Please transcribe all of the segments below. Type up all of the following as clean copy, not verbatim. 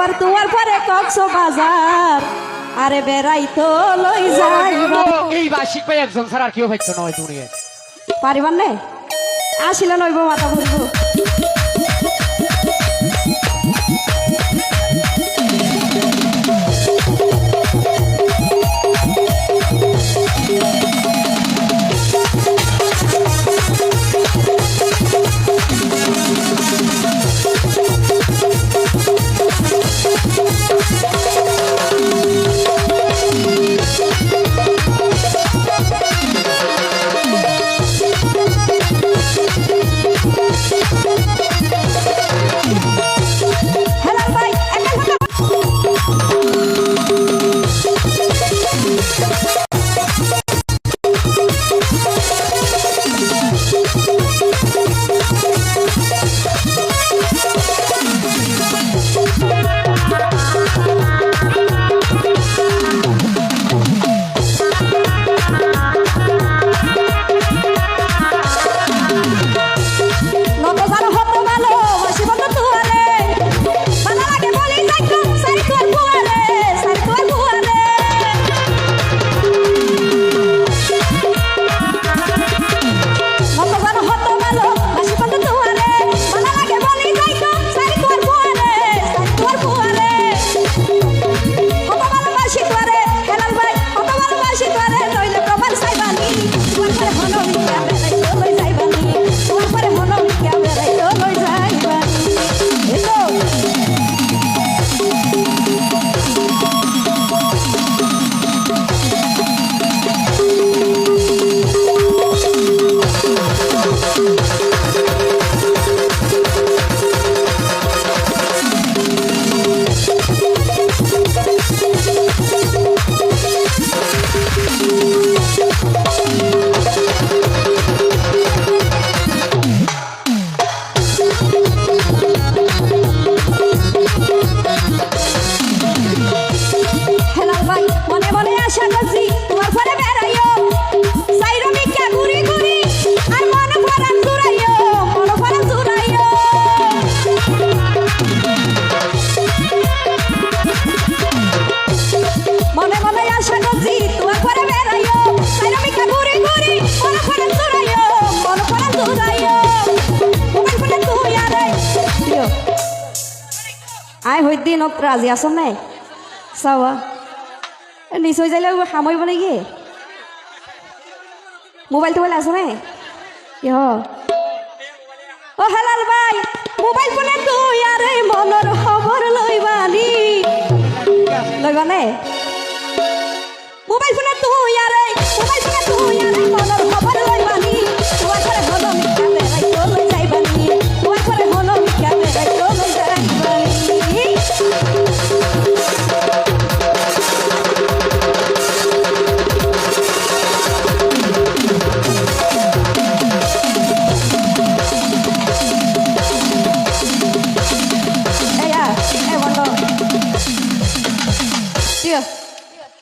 আবার তোমার পরে কক্সবাজার আরে বেড়াই তো লই যাইব এই বাসিক ভাই একজন ছাড়া আর কেউ হইতো না ওই দুনিয়া পারিবার নে আসিলে নইব মাথা ঘুরবো আই হই দিন রাজি আছ নাই চাওয়া নিশ্চয় যাইলে সামৰিব নেকি মোবাইল টোবাইল আছে নাই কিহ অ হেলাল ভাই মোবাইল ফোনে তুই আরে মনৰ খবৰ লইবানি লইবানে মোবাইল ফোনে তুই আরে মনৰ খবৰ লইবানি তোমার ঘরে হলো মিঠা বেড়াই তো লই যাইবানি তোমার ঘরে হলো মিঠা বেড়াই তো লই যাইবানি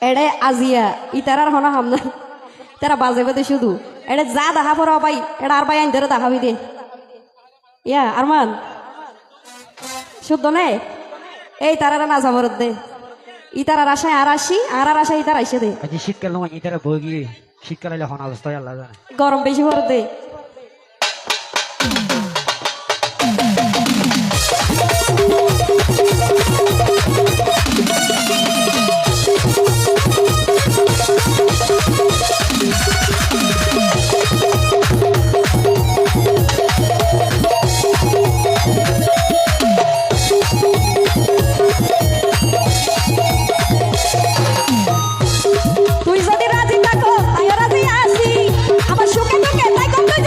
এড়ে আজিয়া ইতারার হনা হামনা তারা বাজে গতে শুধু এড়ে যা দেখা পড়া পাই এটা আর পাই আইন ধরে দেখাবি দে ইয়া আরমান শুদ্ধ নে এই তারারা না যাবর দে ইতারার আশায় আর আসি আর আশায় ইতার আইসে দে আজ শীতকাল নয় ইতারা বগি শীতকাল আইলে হন অবস্থা আল্লাহ জানে গরম বেশি ভর দে তুই যদি রাজি থাকো তাই রাজি আসি আমার সুখে দুঃখে তাই কম তুই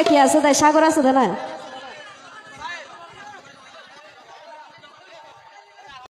কি আছে তাই সাগর আছে দে না